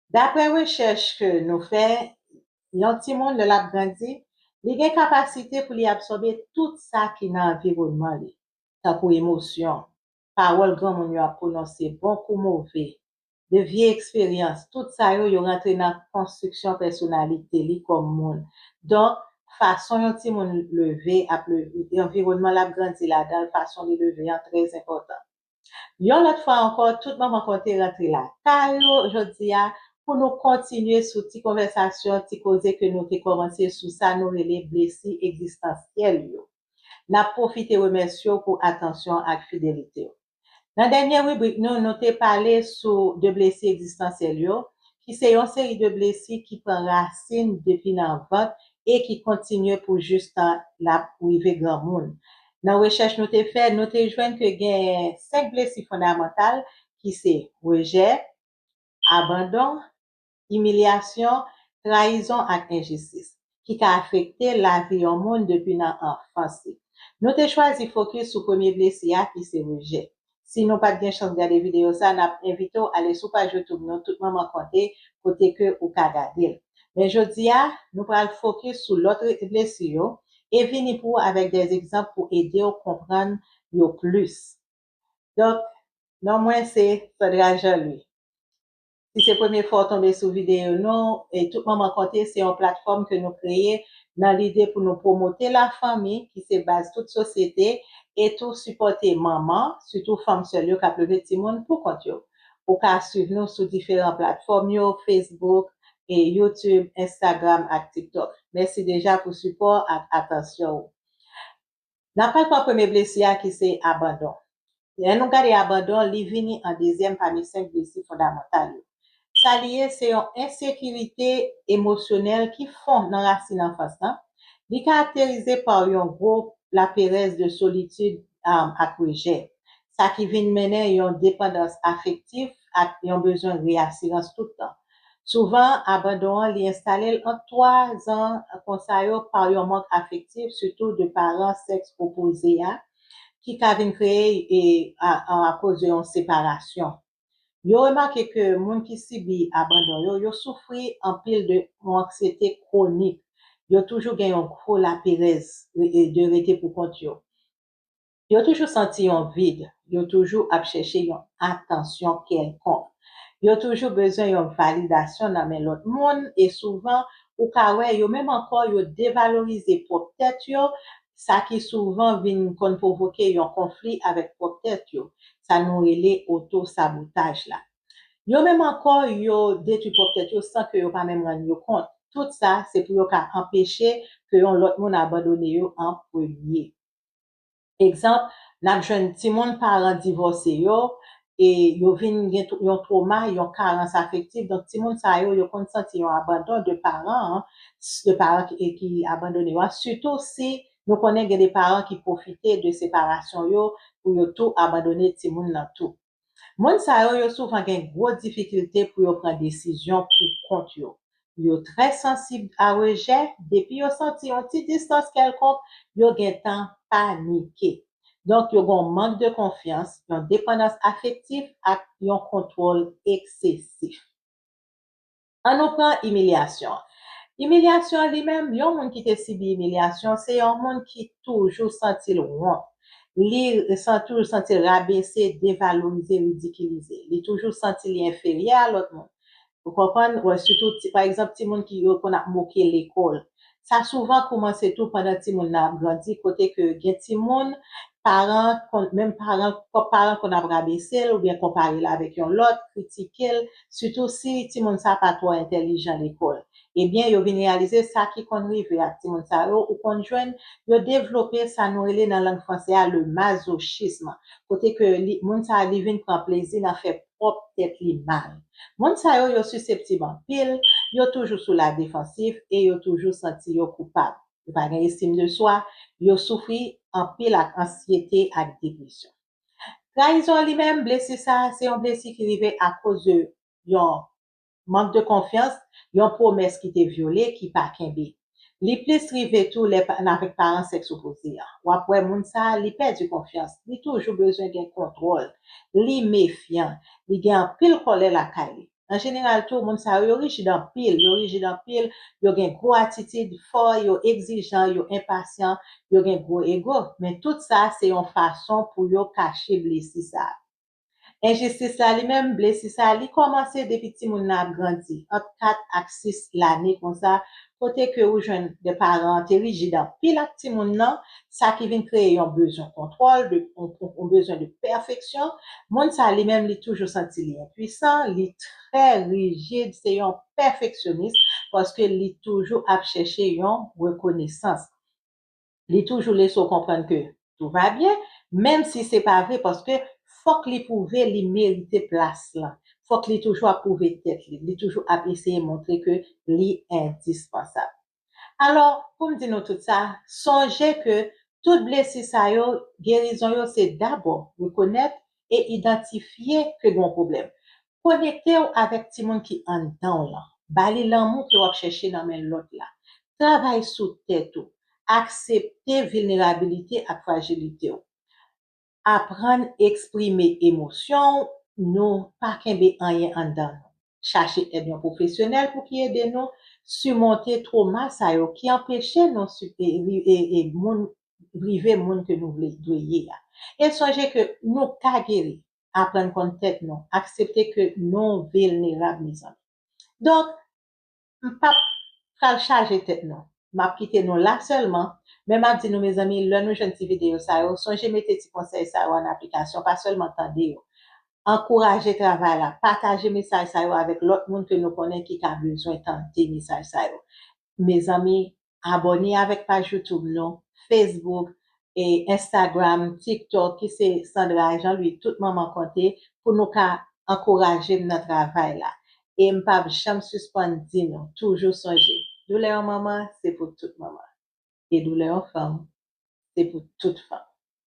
D'après recherche que nous faisons, yon ti moun le lap grandi, li gen kapasite pou li absorbe tout ça qui dans environnement li. Tan pou émotion, parole grand moun yo a prononcé, bon kou mauvais, de vieille expérience, tout ça yo rentre dans construction personnalité li comme moun. Donc, façon yon ti moun levé, environnement lap grandi la dan, façon li levé est très important. Yon lot fwa ankon, tout maman konte rentre la. Kayo, jodi ya, pou nou kontinue sou ti konversasyon, ti koze ke nou te komanse sou sa nou rele blesi existentiel yo. Na profite remensyo pou atensyon ak fidelite yo. Nan denye rubrik nou, nou te pale sou de blesi existentiel yo, ki se yon seri de blesi ki pren racine depi nan vant e ki kontinue pou justan la prive gran moun. Nan recherche nou te fè, nou te jwen ke gen 5 blesi fondamental ki se rejet, abandon, humiliation, trahison ak injustice, ki ka afekte la vi yon moun depi nan enfansi. Nou te chwazi fokus sou premier blesi ya ki se rejet. Si nou pat gen chans gade video sa, nap invito ale sou page YouTube nou, tout maman konte, kote ke ou ka gade. Men jodi ya, nou pral fokus sou lotre blesi yo, et vini pour avec des exemples pour aider à comprendre yo plus. Donc, non moins c'est Sandra Jean-Louis. Si c'est la première fois tomber sur vidéo, non, et tout moment compté, c'est une plateforme que nous créons dans l'idée pour nous promouvoir la famille qui se base toute société et tout supporter maman, surtout femme seule qui a levé petit monde pour compte yo. Ou ka suivre nous sur différentes plateformes yo, Facebook et YouTube, Instagram et TikTok. Merci déjà pour support et attention. N'a pas le premier blessure qui c'est abandon. Et nous regardons abandon, li vini en deuxième parmi 5 blessures fondamentales. Ça lié c'est une insécurité émotionnelle qui fond dans racine enfance. Li caractérisé par un gros la péresse de solitude à rejet. Ça qui vient mener une dépendance affective et un besoin de réassurance tout le temps. Souvent, abandon li installé en 3 ans conseil par un manque affectif, surtout de parents sexe opposés, qui vient créer à cause d'une séparation. Yo remarqué que moun qui subit abandon yo souffri en pile de anxiété chronique. Yo toujours gen yon gros la péresse de rete pour compte yo. Yo toujours senti yon vide, yo toujours ap chercher yon attention quelconque. Yo toujours besoin yon validation dans men l'autre monde et souvent ou ka wè yo même encore yo dévaloriser propre tête yo, ça qui souvent vient kon provoquer yon conflit avec propre tête yo. Ça nous relè auto-sabotage là. Yo même encore yo détruit propre tête yo sans que yo pas même rendre yo compte. Tout ça, c'est pour yo ka empêcher que yon l'autre monde abandonne yo en premier. Exemple, n'a jeune ti moun parent divorcé yo et yo vinn gen yon trauma, yon carence affective, donc ti moun sa yo kon senti yon abandon de parents qui abandonné yo, surtout si nous connaissons des parents qui profitaient de séparation yo pour yo tout abandonner ti moun nan tout. Moun sa yo souvent gen gros difficulté pour yo prendre décision pour compte yo. Yo très sensible à rejet, depuis yo senti yon petite distance quelconque, yo gen temps paniquer. Donc, yo gon manque de confiance, yon dépendance affective ak yon contrôle excessif. On nous prend humiliation. Humiliation lui-même, yon moun qui te subi humiliation, c'est yon moun qui toujours senti le honte. Li toujours senti rabaissé, dévalorisé, ridiculisé. Li toujours senti li inférieur à l'autre monde. Vous comprenez? Ouais, surtout, par exemple, ti moun qui yo kon a moqué l'école. Ça souvent commence tout pendant ti moun a grandi, côté que gen ti moun, même parents qu'on a rabaissé ou bien comparé avec yon l'autre, critiquer, surtout si ti moun sa pas trop intelligent l'école. Eh bien, yo vin réaliser ça qui kon rive à ti moun sa yo, ou kon jwenn, yo développer ça nou relé dans langue française le masochisme. Côté que moun sa li vin prend plaisir dans faire propre tête li mal. Moun sa yo susceptible en pile, yo toujours sous la défensive et yo toujours senti yo coupable. Yo pas gen estime de soi, yo souffri en pile ak anxiété ak dépression. Trahison lui-même, blessé ça, c'est un blessé qui arrive à cause de yon manque de confiance, yon promesse qui te violée, qui pas kembe. Li plus rive tout avec parents sexe opposé. Ou après moun sa, li perdu confiance, li toujours besoin d'un contrôle, li méfiant, li gen pile colère la kay. En général, tout le monde sa yo rigide en pile, yo rigide en pile, yo gen gros attitude fort, yo exigeant, yo impatient, yo gen gros ego. Mais tout ça, c'est une façon pour yo cacher blessé ça. Injustice la li même blessé ça, li commence depuis ti moun ap grandi, entre 4 ak 6 l'année comme ça, côté que ou jeune des parents te rigide en pile ak ti moun nan, ça qui vient créer un besoin de contrôle, un besoin de perfection. Moun sa li même li toujours senti li impuissant, li très rigide, c'est un perfectionniste parce que li toujours ap chercher une reconnaissance. Li toujours laisse comprendre que tout va bien, même si c'est pas vrai parce que faut que li prouve li mérite place là. Faut que li toujours prouver tête li toujours essayer montrer que li indispensable. Alors, pour me dire tout ça, songez que toute blessure ça yo, guérison yo, c'est d'abord reconnaître et identifier que bon problème. Connecter avec ti moun qui en dedans là. Bali l'amour que vous chercher dans men l'autre là. Travail sous tête ou. Accepter vulnérabilité et fragilité ou. Apprendre exprimer émotion, nous pas kembe rien en dedans. Chercher aide professionnel pour qui aide nous surmonter trauma ça yo qui empêchait nous et moun briver moun que nous voulons. Et songez que nous ka guérir, apprendre contact nous, accepter que nous vulnérables mes amis. Donc, pas pral charger tête non. M'a quitté nous là seulement, mais m'a dit nous mes amis, là nous jeune vidéo ça yo, songez mettez petit conseil ça en application, pas seulement tendez yo. Encourager travail là, partager message ça yo avec l'autre monde que nous connaît qui a besoin tenter message ça yo. Mes amis, abonnez avec page YouTube non, Facebook et Instagram, TikTok qui c'est Sandra Jean-Louis tout maman compté pour nous encourager notre travail là. Et m'pas jamais suspendre non, toujours songer. Douleur maman, c'est pour toute maman. Et douleur femme, c'est pour toute femme.